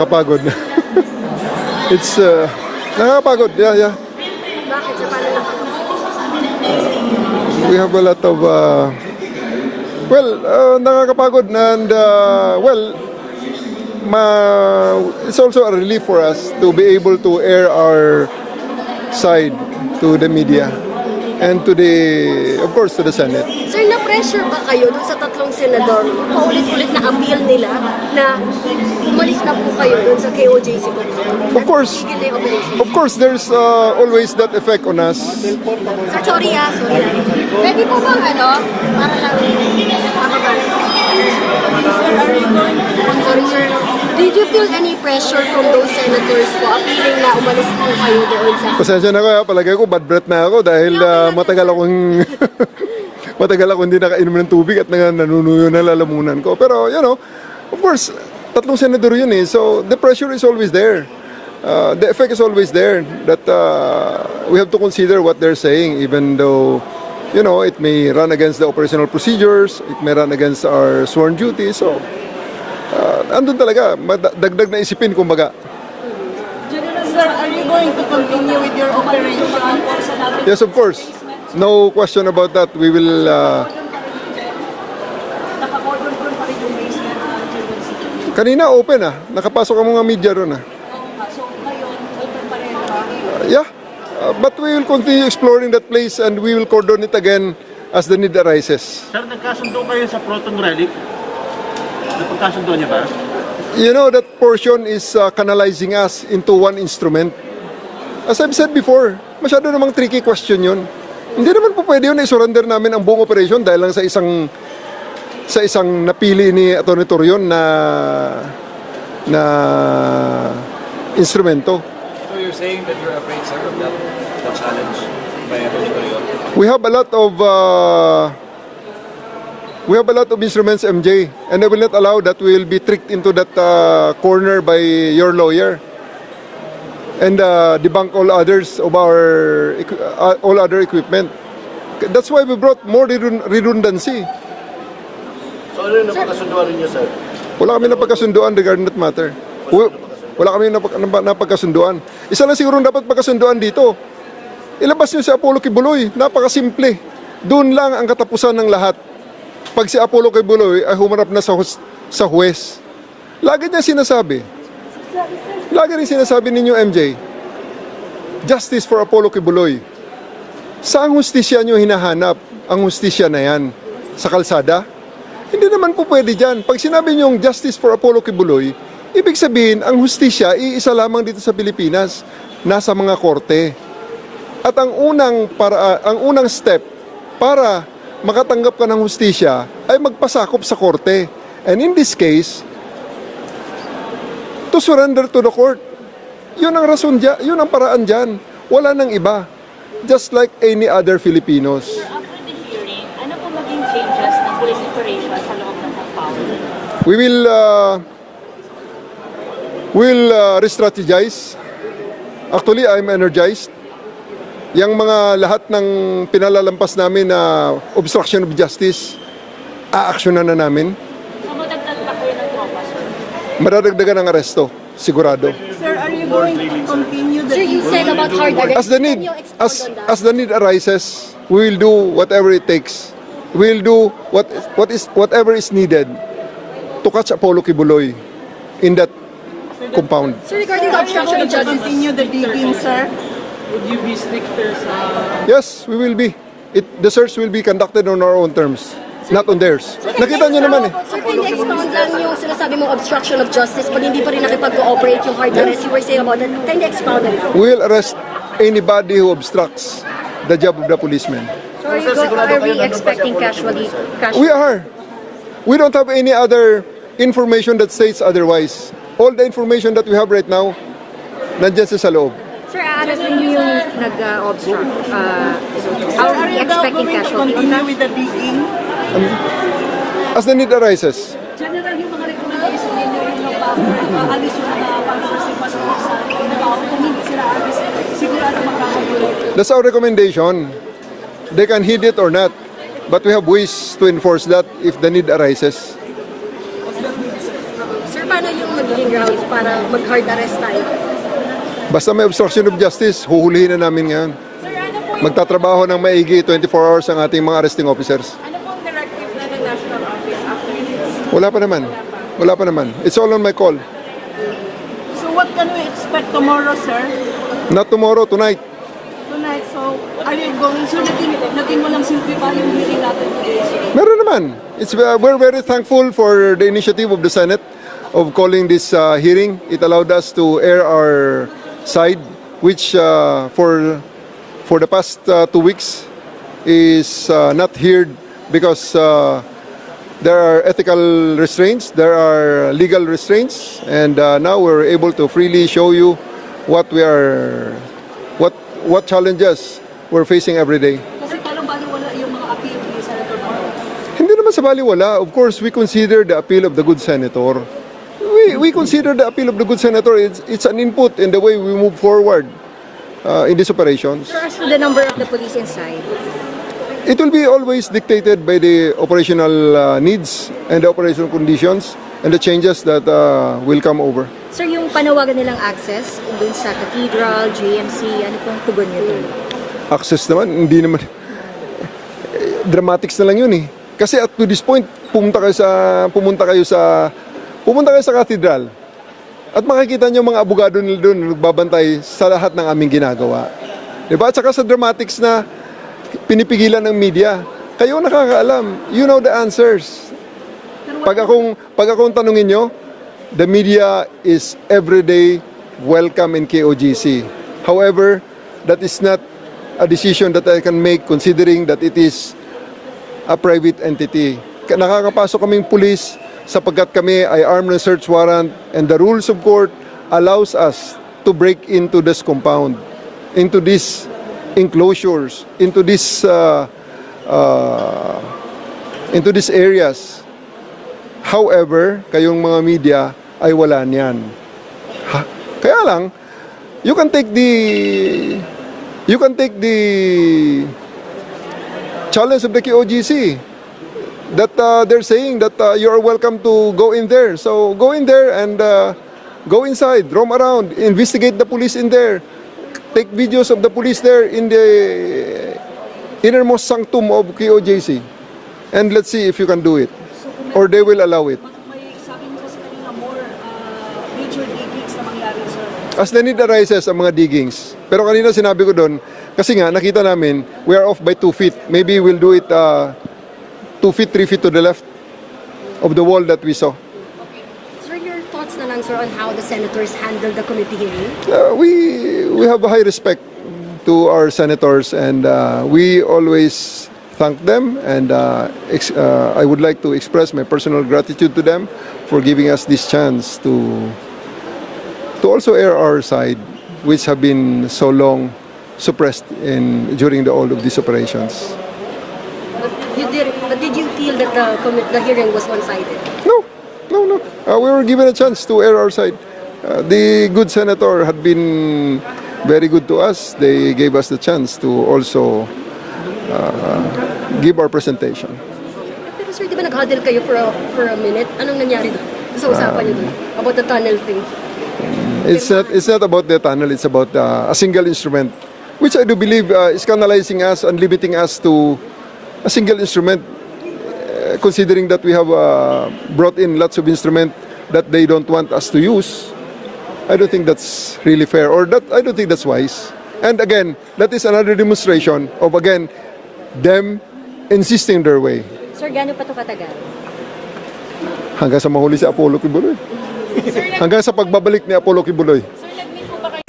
nakakapagod. It's nakakapagod, yeah. Bakit? Sa paano nakakapagod? We have a lot of nakakapagod and it's also a relief for us to be able to air our side to the media and to of course, to the Senate. Sir, na-pressure ba kayo dun sa tatlong senador? Paulit-ulit na appeal nila na umalis na po kayo dun sa KOJC po. Of course, there's always that effect on us. Sir, sorry. Pwede po bang para lang sorry, sir. Did you feel any pressure from those senators po appealing na umalis po kayo doon sa... Pasensya na kaya, palagay ko bad breath na ako dahil matagal akong hindi nakainom ng tubig at nanunuyo na lalamunan ko. Pero, of course, tatlong senador yun eh. So, the pressure is always there. The effect is always there that we have to consider what they're saying even though, it may run against the operational procedures, it may run against our sworn duties. So, andun talaga, dagdag na isipin kumbaga. General, sir, are you going to continue with your operation? Yes, of course. No question about that. We will... Kanina open nakapasok ang mga media ron So ngayon, open pa rin ba? Yeah, but we will continue exploring that place and we will cordon it again as the need arises. Sir, nagkasundo kayo sa Proton Relic? Napagkasundo niya ba? That portion is canalizing us into one instrument. As I've said before, masyado namang tricky question yun. Hindi naman po pwede yun na isurrender namin ang buong operation dahil lang sa isang napili ni Atty. Torion na instrumento. So you're saying that you're afraid, sir, of that challenge by Atty. Torion? We have a lot of instruments, MJ, and I will not allow that we will be tricked into that corner by your lawyer and debunk all others of all other equipment. That's why we brought more redundancy. So ano yung napagkasunduan ninyo, sir? Wala kami napagkasunduan regarding that matter. Wala kami napagkasunduan. Isa lang siguro dapat pagkasunduan dito. Ilabas nyo si Apollo Kibuloy. Napakasimple. Doon lang ang katapusan ng lahat. Pag si Apollo Kibuloy ay humarap na sa huwes. Lagi niya sinasabi. Lagi rin sinasabi ninyo, MJ, justice for Apollo Kibuloy. Saan hustisya nyo hinahanap ang hustisya na yan? Sa kalsada? Hindi naman po pwede dyan. Pag sinabi nyo justice for Apollo Kibuloy, ibig sabihin, ang hustisya iisa lamang dito sa Pilipinas, nasa mga korte. At ang unang step para makatanggap ka ng hustisya ay magpasakop sa korte. And in this case, to surrender to the court. Yun ang rason dyan, yun ang paraan dyan. Wala nang iba. Just like any other Filipinos. Sir, after the hearing, ano po maging changes ng police operation sa loob ng compound? We will re-strategize. Actually, I'm energized. Yang mga lahat ng pinalalampas namin na obstruction of justice, aaksyonan na namin. So, madagdag pa kayo ng tropa, sir? Madadagdagan ng aresto, sigurado. Sir, are you going to continue the... Sir, you said about hard arrest. As the need, Can you expound on that? as the need arises, we will do whatever it takes. We will do whatever is needed to catch Apollo Kibuloy in that compound. Sir, regarding the obstruction of to justice, continue the digging, sir? Would you be stricter sa... Yes, we will be. The search will be conducted on our own terms, not on theirs. Nakita niyo naman eh. Sir, can you expound lang yung sinasabi mong obstruction of justice pag hindi pa rin nakipag-cooperate yung hard arrest you were saying about that? Can you expound on it? We will arrest anybody who obstructs the job of the policeman. So are we expecting casualty? We are. We don't have any other information that states otherwise. All the information that we have right now, nandyan sa loob. Sir, aarasin niyo yung nag-obstruct. Sir, are you now going to continue with the digging? As the need arises. General, yung mga recommendation ninyo yung aalis yung pang-sursipas po sa trabaho, kung hindi sila aalis, sigurado magkakagulo. That's our recommendation. They can heed it or not. But we have ways to enforce that if the need arises. Sir, paano yung magiging grounds para mag-hard arrest tayo? Basta may obstruction of justice, huhulihin na namin ngayon. Magtatrabaho ng maigi 24 hours ang ating mga arresting officers. Ano pong directive na ng national office after this? Wala pa naman. Wala pa naman. It's all on my call. So what can we expect tomorrow, sir? Not tomorrow, tonight. Tonight, so are you going So, to... naging walang simple pa yung hearing natin today. Meron naman. We're very thankful for the initiative of the Senate of calling this hearing. It allowed us to air our side, which for the past 2 weeks is not heard because there are ethical restraints, there are legal restraints, and now we're able to freely show you what challenges we're facing every day. Kasi parang baliwala yung mga appeal ni Senator Mark. Hindi naman sa baliwala. Of course, we consider the appeal of the good senator. We consider the appeal of the good senator. It's an input in the way we move forward in these operations. Sir, as for the number of the police inside, It will be always dictated by the operational needs and the operational conditions and the changes that will come over. sir, yung panawagan nilang access dun sa Cathedral, JMC, ano pong tugon niyo dun? Access naman, hindi naman. Dramatics na lang yun eh. Kasi at to this point, pumunta kayo sa Cathedral. At makikita niyo mga abogado nila doon nagbabantay sa lahat ng aming ginagawa. Diba? At saka sa dramatics na pinipigilan ng media, kayo nakakaalam. You know the answers. Pag akong tanungin nyo, the media is everyday welcome in KOGC. However, that is not a decision that I can make considering that it is a private entity. Nakakapasok kaming pulis sapagkat kami ay armed and search warrant, and the rules of court allows us to break into this compound, into these enclosures, into these areas. However, kayong mga media ay wala niyan. Kaya lang, you can take the challenge of the KOGC that they're saying that you are welcome to go in there. So go in there and go inside, roam around, investigate the police in there. Take videos of the police there in the innermost sanctum of KOJC. And let's see if you can do it. Or they will allow it. May sabi mo kasi kanina more major diggings na mangyari, sir. As the need arises, ang mga diggings. Pero kanina sinabi ko doon, kasi nga nakita namin, we are off by 2 feet. Maybe we'll do it 2 feet, 3 feet to the left of the wall that we saw. Sir, your thoughts na lang, sir, on how the senators handled the committee hearing? We have a high respect to our senators, and we always thank them, and I would like to express my personal gratitude to them for giving us this chance to also air our side, which have been so long suppressed during all of these operations. But did you feel that the hearing was one-sided? No. We were given a chance to air our side. The good senator had been very good to us. They gave us the chance to also give our presentation. Pero sir, di ba nag-huddle kayo for a minute? Anong nangyari doon? Sa usapan niyo doon? About the tunnel thing? It's not about the tunnel. It's about a single instrument, which I do believe is canalizing us and limiting us to a single instrument, considering that we have brought in lots of instruments that they don't want us to use. I don't think that's really fair, or I don't think that's wise. And again, that is another demonstration of, again, them insisting their way. Sir, gaano pa ito katagal? Hanggang sa mahuli si Apollo Kibuloy. Hanggang sa pagbabalik ni Apollo Kibuloy. Sir, nag-meet po ba kayo?